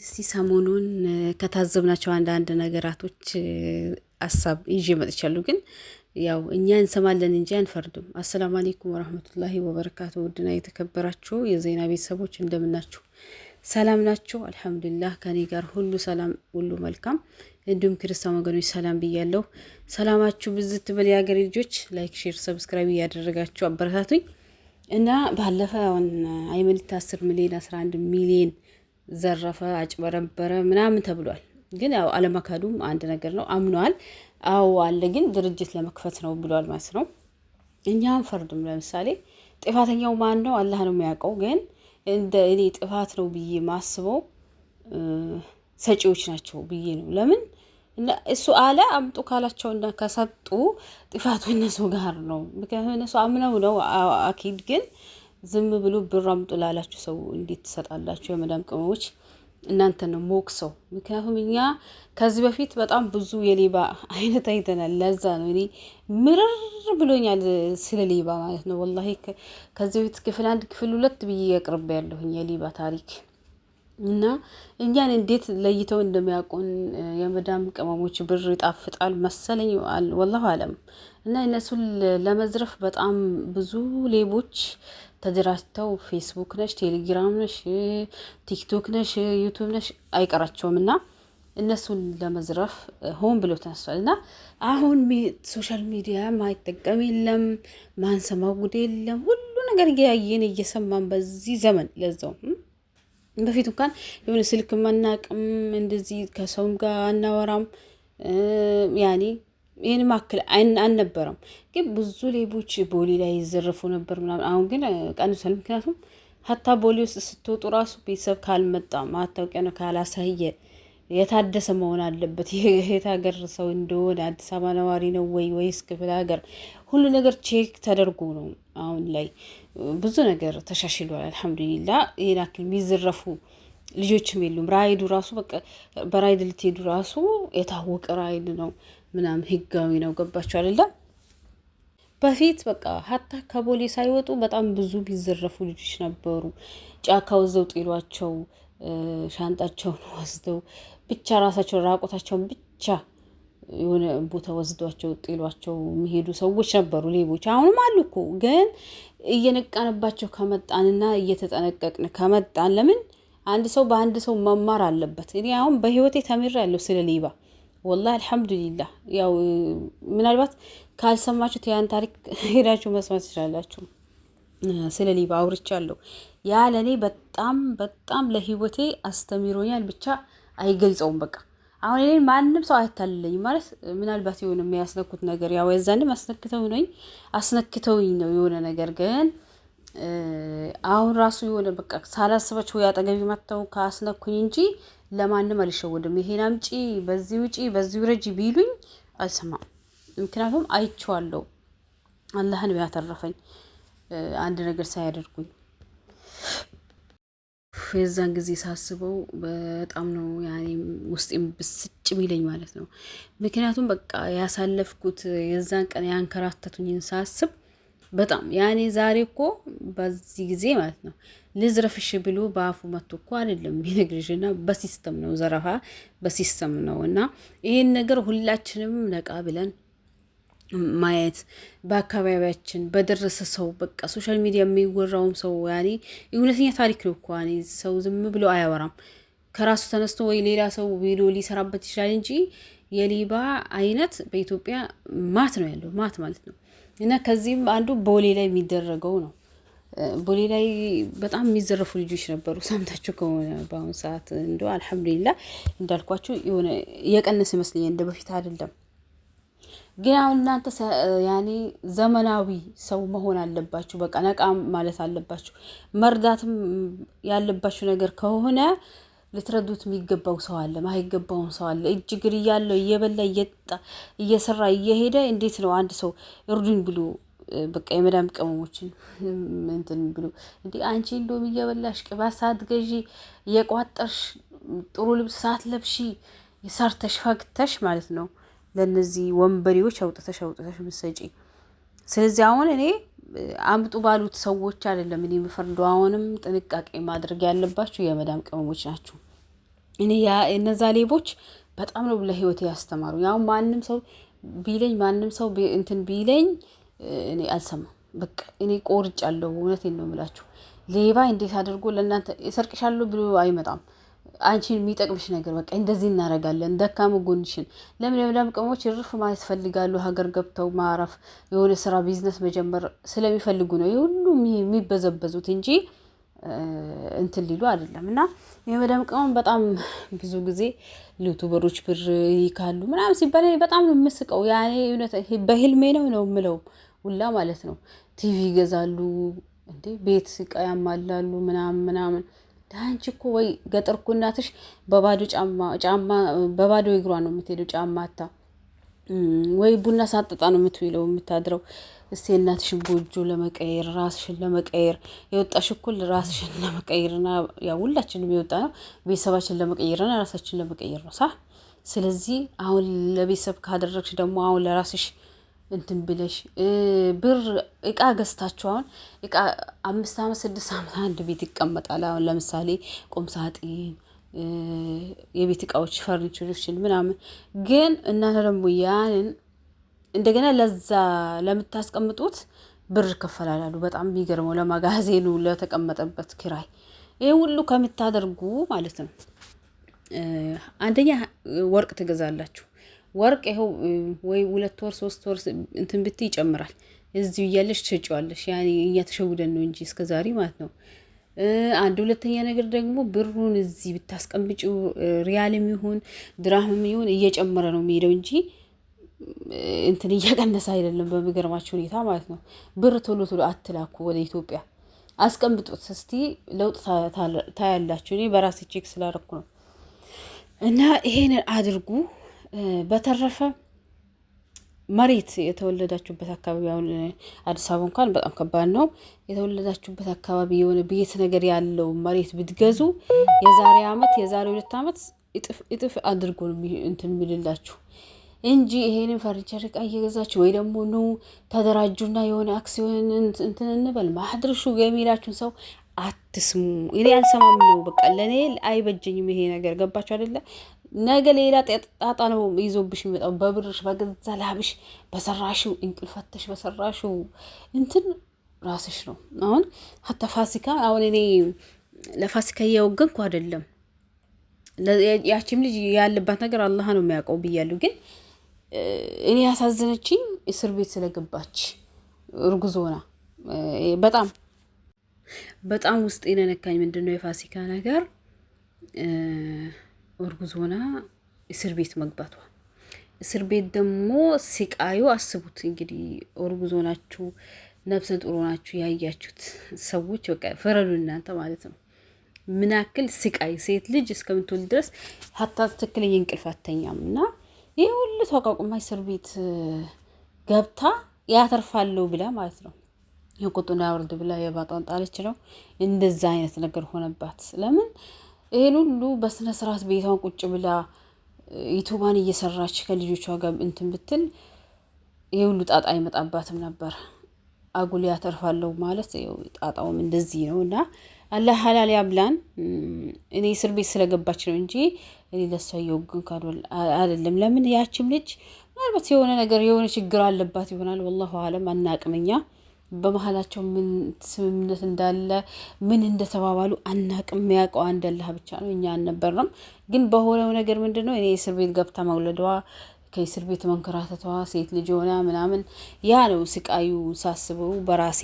እስቲ ሰሞኑን ከታዘብናቸው አንዳንድ ነገራቶች ሀሳብ ይዤ መጥቻለሁ። ግን ያው እኛ እንሰማለን እንጂ አንፈርድም። አሰላሙ አለይኩም ወራህመቱላሂ ወበረካቱ። ውድና የተከበራችሁ የዜና ቤተሰቦች እንደምናችሁ ሰላም ናችሁ? አልሐምዱሊላህ ከኔ ጋር ሁሉ ሰላም፣ ሁሉ መልካም። እንዲሁም ክርስቲያን ወገኖች ሰላም ብያለሁ። ሰላማችሁ ብዝት በል የሀገሬ ልጆች። ላይክ፣ ሼር፣ ሰብስክራይብ እያደረጋችሁ አበረታቱኝ እና ባለፈ አሁን አይመልት 10 ሚሊዮን 11 ሚሊዮን ዘረፈ፣ አጭበረበረ ምናምን ተብሏል። ግን ያው አለመካዱም አንድ ነገር ነው። አምኗል። አዎ አለ፣ ግን ድርጅት ለመክፈት ነው ብሏል ማለት ነው። እኛም ፈርድም ለምሳሌ ጥፋተኛው ማን ነው አላህ ነው የሚያውቀው። ግን እንደ እኔ ጥፋት ነው ብዬ ማስበው ሰጪዎች ናቸው ብዬ ነው። ለምን እሱ አለ አምጡ ካላቸው እና ከሰጡ ጥፋቱ እነሱ ጋር ነው። ምክንያቱም እነሱ አምነው ነው አኪድ። ግን ዝም ብሎ ብር አምጡ ላላችሁ ሰው እንዴት ትሰጣላችሁ? የመዳም ቅመሞች እናንተ ነው ሞክሰው። ምክንያቱም እኛ ከዚህ በፊት በጣም ብዙ የሌባ አይነት አይተናል። ለዛ ነው እኔ ምርር ብሎኛል ስለ ሌባ ማለት ነው። ወላሂ ከዚህ በፊት ክፍል 1 ክፍል 2 ብዬ ያቅርብ ያለሁኝ የሌባ ታሪክ እና እኛን እንዴት ለይተው እንደሚያውቁን የመዳም ቅመሞች ብር ይጣፍጣል መሰለኝ ወላሂ አለም። እና እነሱን ለመዝረፍ በጣም ብዙ ሌቦች ተደራጅተው ፌስቡክ ነሽ፣ ቴሌግራም ነሽ፣ ቲክቶክ ነሽ፣ ዩቱብ ነሽ አይቀራቸውም እና እነሱን ለመዝረፍ ሆን ብሎ ተነስቷል። እና አሁን ሶሻል ሚዲያ ማይጠቀም የለም፣ ማንሰማው ጉድ የለም። ሁሉ ነገር እያየን እየሰማን በዚህ ዘመን ለዛው በፊት እንኳን የሆነ ስልክ ማናቅም እንደዚህ ከሰውም ጋር አናወራም ያኔ ይሄን ማክል አልነበረም። ግን ብዙ ሌቦች ቦሌ ላይ ይዘረፉ ነበር ምናምን። አሁን ግን ቀንሷል። ምክንያቱም ሀታ ቦሌ ውስጥ ስትወጡ ራሱ ቤተሰብ ካልመጣ ማታወቂያ ነው ካላሳየ የታደሰ መሆን አለበት። የት ሀገር ሰው እንደሆነ አዲስ አበባ ነዋሪ ነው ወይስ ክፍለ ሀገር፣ ሁሉ ነገር ቼክ ተደርጎ ነው። አሁን ላይ ብዙ ነገር ተሻሽሏል አልሐምዱሊላህ። ይሄን አክል የሚዘረፉ ልጆችም የሉም። ራይዱ ራሱ በቃ በራይድ ልትሄዱ ራሱ የታወቀ ራይድ ነው ምናምን ህጋዊ ነው። ገባችሁ አይደለ? በፊት በቃ ሀታ ከቦሌ ሳይወጡ በጣም ብዙ ቢዘረፉ ልጆች ነበሩ። ጫካ ወዘው ጤሏቸው ሻንጣቸውን ወስደው ብቻ ራሳቸውን ራቆታቸውን ብቻ የሆነ ቦታ ወስዷቸው ጤሏቸው የሚሄዱ ሰዎች ነበሩ፣ ሌቦች። አሁንም አሉ እኮ። ግን እየነቃንባቸው ከመጣንና እየተጠነቀቅን ከመጣን ለምን አንድ ሰው በአንድ ሰው መማር አለበት። እኔ አሁን በህይወቴ ተምሬያለሁ ስለ ሌባ ወላሂ አልሐምዱሊላህ። ያው ምናልባት ካልሰማችሁት ያን ታሪክ ሄዳችሁ መስማት ትችላላችሁ። ስለ ሌባ አውርቻለሁ። ያ ለኔ በጣም በጣም ለህይወቴ አስተምሮኛል። ብቻ አይገልጸውም። በቃ አሁን እኔን ማንም ሰው አያታልለኝም ማለት ምናልባት የሆነ የሚያስነኩት ነገር ያው የዛንም አስነክተውኝ ነው የሆነ ነገር። ግን አሁን ራሱ የሆነ በቃ ሳላስባቸው ያጠገቢ መጥተው ካስነኩኝ እንጂ ለማንም አልሸወድም። ይሄን አምጪ፣ በዚህ ውጪ፣ በዚህ ውረጂ ቢሉኝ አልሰማም። ምክንያቱም አይቼዋለሁ። አላህን ያተረፈኝ አንድ ነገር ሳያደርጉኝ የዛን ጊዜ ሳስበው በጣም ነው ያኔ ውስጤም ብስጭ ሚለኝ ማለት ነው። ምክንያቱም በቃ ያሳለፍኩት የዛን ቀን ያንከራተቱኝን ሳስብ በጣም ያኔ ዛሬ እኮ በዚህ ጊዜ ማለት ነው ልዝረፍሽ ብሎ በአፉ መጥቶ እኮ አይደለም ቢነግርሽና በሲስተም ነው ዘረፋ በሲስተም ነው። እና ይሄን ነገር ሁላችንም ነቃ ብለን ማየት በአካባቢያችን በደረሰ ሰው በቃ ሶሻል ሚዲያ የሚወራውም ሰው ያኔ እውነተኛ ታሪክ ነው እኮ ያኔ ሰው ዝም ብሎ አያወራም። ከራሱ ተነስቶ ወይ ሌላ ሰው ቪዲዮ ሊሰራበት ይችላል እንጂ የሌባ አይነት በኢትዮጵያ ማት ነው ያለው፣ ማት ማለት ነው። እና ከዚህም አንዱ ቦሌ ላይ የሚደረገው ነው። ቦሌ ላይ በጣም የሚዘረፉ ልጆች ነበሩ። ሰምታችሁ ከሆነ በአሁኑ ሰዓት እንደው አልሐምዱሊላህ እንዳልኳችሁ የሆነ የቀነሰ ይመስለኛል፣ እንደ በፊት አይደለም። ግን አሁን እናንተ ያኔ ዘመናዊ ሰው መሆን አለባችሁ። በቃ ነቃ ማለት አለባችሁ። መርዳትም ያለባችሁ ነገር ከሆነ ልትረዱት የሚገባው ሰው አለ፣ ማይገባውን ሰው አለ። እጅ እግር እያለው እየበላ እየጠጣ እየሰራ እየሄደ እንዴት ነው አንድ ሰው እርዱኝ ብሎ በቃ የመዳም ቅመሞችን እንትን ብሎ እንዴ አንቺ እንደውም እየበላሽ ቅባት ሳትገዢ እየቋጠርሽ ጥሩ ልብስ ሳትለብሺ ሰርተሽ ፈግተሽ ማለት ነው ለነዚህ ወንበዴዎች አውጥተሽ ምሰጪ። ስለዚህ አሁን እኔ አምጡ ባሉት ሰዎች አይደለም እኔ የምፈርደው። አሁንም ጥንቃቄ ማድረግ ያለባችሁ የመዳም ቅመሞች ናችሁ። እኔ ያ እነዛ ሌቦች በጣም ነው ለህይወቴ ያስተማሩ። ያው ማንም ሰው ቢለኝ ማንም ሰው እንትን ቢለኝ እኔ አልሰማም። በቃ እኔ ቆርጫለሁ። እውነቴን ነው የምላችሁ። ሌባ እንዴት አድርጎ ለእናንተ እሰርቅሻለሁ ብሎ አይመጣም። አንቺን የሚጠቅምሽ ነገር በቃ እንደዚህ እናደርጋለን። ደካማ ጎንሽን ለምለም ቅሞች እርፍ ማለት ይፈልጋሉ። ሀገር ገብተው ማረፍ የሆነ ስራ ቢዝነስ መጀመር ስለሚፈልጉ ነው የሁሉ የሚበዘበዙት እንጂ እንትን ሊሉ አይደለም። እና የመዳም ቅመም በጣም ብዙ ጊዜ ዩቱበሮች ብር ይካሉ ምናምን ሲባል በጣም ነው የምስቀው። ያኔ በህልሜ ነው የምለው ሁላ ማለት ነው። ቲቪ ይገዛሉ እንዴ ቤት እቃ ያማላሉ ምናምን ምናምን። ዳንቺ እኮ ወይ ገጠር እኮ እናትሽ በባዶ ጫማ በባዶ እግሯ ነው የምትሄደው ጫማ አታ ወይ ቡና ሳጥጣ ነው የምትውለው የምታድረው። እስቲ እናትሽን ጎጆ ለመቀየር ራስሽን ለመቀየር የወጣሽ እኮ ራስሽን ለመቀየርና ያው ሁላችንም የወጣ ነው ቤተሰባችን ለመቀየርና ራሳችን ለመቀየር ነው ሳ ስለዚህ አሁን ለቤተሰብ ካደረግሽ ደግሞ አሁን ለራስሽ እንትን ብለሽ ብር እቃ ገዝታችሁ አሁን እቃ 5 አመት 6 አመት አንድ ቤት ይቀመጣል። አሁን ለምሳሌ ቁም ሳጥን የቤት እቃዎች ፈርኒቸሮችን ምናምን ግን እናንተ ደግሞ ያንን እንደገና ለዛ ለምታስቀምጡት ብር ከፈላላሉ። በጣም የሚገርመው ለማጋዜኑ ለተቀመጠበት ኪራይ ይሄ ሁሉ ከምታደርጉ ማለት ነው። አንደኛ ወርቅ ትገዛላችሁ። ወርቅ ይሄው ወይ 2 ወር 3 ወር እንትን ብትይ ይጨምራል። እዚሁ እያለሽ ትሸጪዋለሽ። ያኔ እኛ ተሸውደን ነው እንጂ እስከዛሬ ማለት ነው። አንድ ሁለተኛ ነገር ደግሞ ብሩን እዚህ ብታስቀምጪው ሪያልም ይሁን ድራህምም ይሁን እየጨመረ ነው የሚሄደው እንጂ እንትን እየቀነሰ አይደለም። በሚገርማችሁ ሁኔታ ማለት ነው። ብር ቶሎ ቶሎ አትላኩ ወደ ኢትዮጵያ፣ አስቀምጡት። እስቲ ለውጥ ታያላችሁ። እኔ በራሴ ቼክ ስላደረኩ ነው። እና ይሄንን አድርጉ። በተረፈ መሬት የተወለዳችሁበት አካባቢ አሁን አዲስ አበባ እንኳን በጣም ከባድ ነው። የተወለዳችሁበት አካባቢ የሆነ ቤት ነገር ያለው መሬት ብትገዙ የዛሬ አመት የዛሬ 2 አመት እጥፍ አድርጎ ነው እንትን የሚልላችሁ እንጂ ይሄንን ፈርኒቸር እቃ እየገዛችሁ ወይ ደግሞ ነው ተደራጁና የሆነ አክሲዮን እንትን እንበል ማድርሹ የሚላችሁን ሰው አትስሙ። እኔ አልሰማም ነው በቃ ለኔ አይበጀኝም ይሄ ነገር። ገባችሁ አይደለ? ነገ ሌላ ጣጣ ነው ይዞብሽ የሚመጣው። በብርሽ በገዛ ላብሽ በሰራሽው እንቅልፈተሽ በሰራሽው እንትን ራስሽ ነው። አሁን ሀታ ፋሲካ አሁን እኔ ለፋሲካ እያወገንኩ አይደለም። ያቺም ልጅ ያለባት ነገር አላህ ነው የሚያውቀው ብያለሁ። ግን እኔ ያሳዘነችኝ እስር ቤት ስለገባች እርጉዝ ሆና በጣም ውስጥ የነካኝ ምንድነው የፋሲካ ነገር እርጉዝ ሆና እስር ቤት መግባቷ። እስር ቤት ደግሞ ሲቃዩ አስቡት እንግዲህ እርጉዝ ሆናችሁ ነፍሰ ጡር ሆናችሁ ያያችሁት ሰዎች በቃ ፈረዱ እናንተ ማለት ነው። ምን ያክል ሲቃይ ሴት ልጅ እስከምትወልድ ድረስ ሀታ ትክክለኛ እንቅልፍ አተኛም። እና ይሄ ሁሉ ተቋቁማ እስር ቤት ገብታ ያተርፋለሁ ብላ ማለት ነው የቁጡን ያወርድ ብላ የባጧን ጣለች ነው። እንደዛ አይነት ነገር ሆነባት። ለምን ይሄን ሁሉ በስነ ስርዓት ቤቷን ቁጭ ብላ ዩቲዩባን እየሰራች ከልጆቿ ጋር እንትን ብትል ይሄ ሁሉ ጣጣ አይመጣባትም ነበር። አጉል ያተርፋለሁ ማለት ይኸው ጣጣውም እንደዚህ ነው። እና አላህ ሐላል ያብላን። እኔ እስር ቤት ስለገባች ነው እንጂ እኔ ለሷ የወግን ካዶል አይደለም። ለምን ያቺም ልጅ ምናልባት የሆነ ነገር የሆነ ችግር አለባት ይሆናል። ወላሂ አለም አናቅምኛ። በመሀላቸው ምን ስምምነት እንዳለ ምን እንደተባባሉ አናቅም። የሚያውቀው አንድ አላህ ብቻ ነው፣ እኛ አልነበርንም። ግን በሆነው ነገር ምንድነው እኔ እስር ቤት ገብታ መውለዷ ከእስር ቤት መንከራተቷ ሴት ልጅ ሆና ምናምን ያ ነው ስቃዩ ሳስበው በራሴ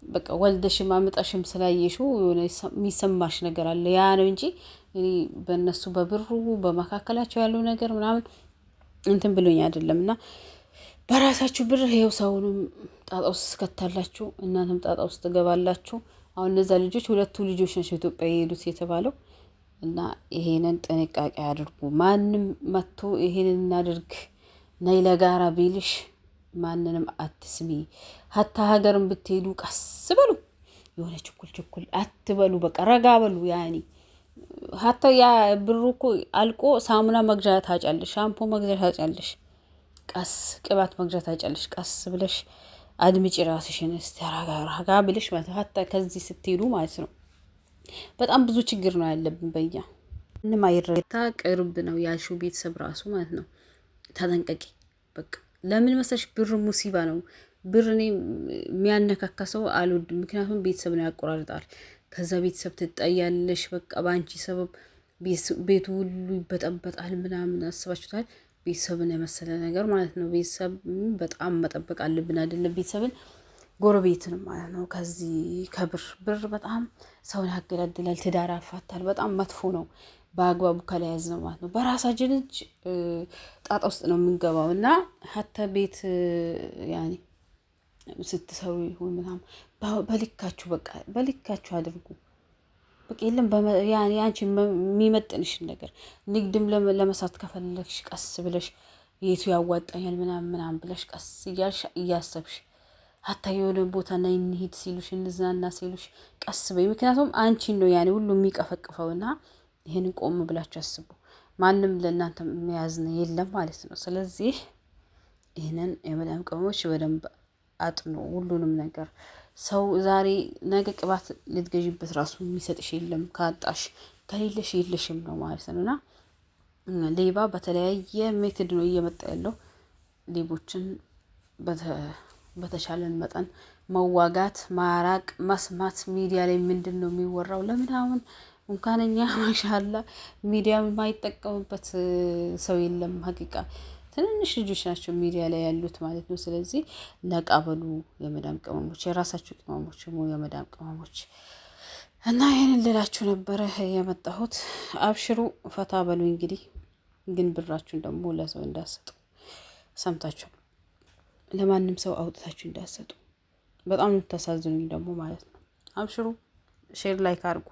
በቃ ወልደሽም አመጣሽም ስላየሽው የሆነ የሚሰማሽ ነገር አለ። ያ ነው እንጂ እኔ በእነሱ በብሩ በመካከላቸው ያለው ነገር ምናምን እንትን ብሎኝ አይደለምና በራሳችሁ ብር ይሄው ሰውንም ጣጣ ውስጥ ስከታላችሁ እናንተም ጣጣ ውስጥ ትገባላችሁ። አሁን እነዛ ልጆች 2 ልጆች ናቸው ኢትዮጵያ የሄዱት የተባለው። እና ይሄንን ጥንቃቄ አድርጉ። ማንም መጥቶ ይሄንን እናድርግ ነይ ለጋራ ቢልሽ ማንንም አትስሚ። ሀታ ሀገርን ብትሄዱ ቀስ በሉ፣ የሆነ ችኩል አትበሉ። በቃ ረጋ በሉ። ያኒ ሀታ ያ ብሩ እኮ አልቆ ሳሙና መግዣ ታጫለሽ፣ ሻምፖ መግዣ ታጫለሽ፣ ቀስ ቅባት መግዣ ታጫለሽ። ቀስ ብለሽ አድምጪ ራስሽን። እስቲ ረጋ ብለሽ ማለት ሀታ ከዚህ ስትሄዱ ማለት ነው። በጣም ብዙ ችግር ነው ያለብን በእኛ ምንም አይረታ ቅርብ ነው ያልሽው ቤተሰብ ራሱ ማለት ነው። ተጠንቀቂ። በቃ ለምን መሰለሽ ብር ሙሲባ ነው። ብር እኔ የሚያነካካ ሰው አልወድም። ምክንያቱም ቤተሰብ ነው ያቆራርጣል። ከዛ ቤተሰብ ትጠያለሽ። በቃ በአንቺ ሰበብ ቤቱ ሁሉ ይበጠበጣል ምናምን። አስባችሁታል? ቤተሰብን የመሰለ ነገር ማለት ነው። ቤተሰብ በጣም መጠበቅ አለብን አይደለም? ቤተሰብን ጎረቤትንም ማለት ነው። ከዚህ ብር በጣም ሰውን ያገዳድላል፣ ትዳር ያፋታል። በጣም መጥፎ ነው። በአግባቡ ከለያዝ ነው ማለት ነው። በራሳችን እጅ ጣጣ ውስጥ ነው የምንገባው እና ሀታ ቤት ያኔ ስትሰሩ ይሁን ምናምን በልካችሁ በቃ በልካችሁ አድርጉ። በቃ የለም ያኔ አንቺ የሚመጥንሽን ነገር ንግድም ለመስራት ከፈለግሽ ቀስ ብለሽ የቱ ያዋጣኛል ምናምን ምናምን ብለሽ ቀስ እያልሽ እያሰብሽ ሀታ የሆነ ቦታ እና እንሂድ ሲሉሽ እንዝናና ሲሉሽ ቀስ በይ። ምክንያቱም አንቺን ነው ያኔ ሁሉ የሚቀፈቅፈውና ይህንን ቆም ብላችሁ አስቡ። ማንም ለእናንተ የሚያዝን የለም ማለት ነው። ስለዚህ ይህንን የመዳም ቅመሞች በደንብ አጥኑ። ሁሉንም ነገር ሰው ዛሬ ነገ ቅባት ልትገዥበት ራሱ የሚሰጥሽ የለም። ካጣሽ ከሌለሽ የለሽም ነው ማለት ነው። እና ሌባ በተለያየ ሜትድ ነው እየመጣ ያለው። ሌቦችን በተቻለን መጠን መዋጋት፣ ማራቅ፣ መስማት። ሚዲያ ላይ ምንድን ነው የሚወራው? ለምን አሁን እንኳን እኛ ማሻላ ሚዲያ የማይጠቀሙበት ሰው የለም። ሀቂቃ ትንንሽ ልጆች ናቸው ሚዲያ ላይ ያሉት ማለት ነው። ስለዚህ ነቃ በሉ የመዳም ቅመሞች፣ የራሳችሁ ቅመሞች፣ የመዳም ቅመሞች እና ይህንን ልላችሁ ነበረ የመጣሁት። አብሽሩ፣ ፈታ በሉ። እንግዲህ ግን ብራችሁን ደግሞ ለሰው እንዳሰጡ ሰምታችሁ፣ ለማንም ሰው አውጥታችሁ እንዳሰጡ። በጣም የምታሳዝኑኝ ደግሞ ማለት ነው። አብሽሩ፣ ሼር ላይክ አድርጉ።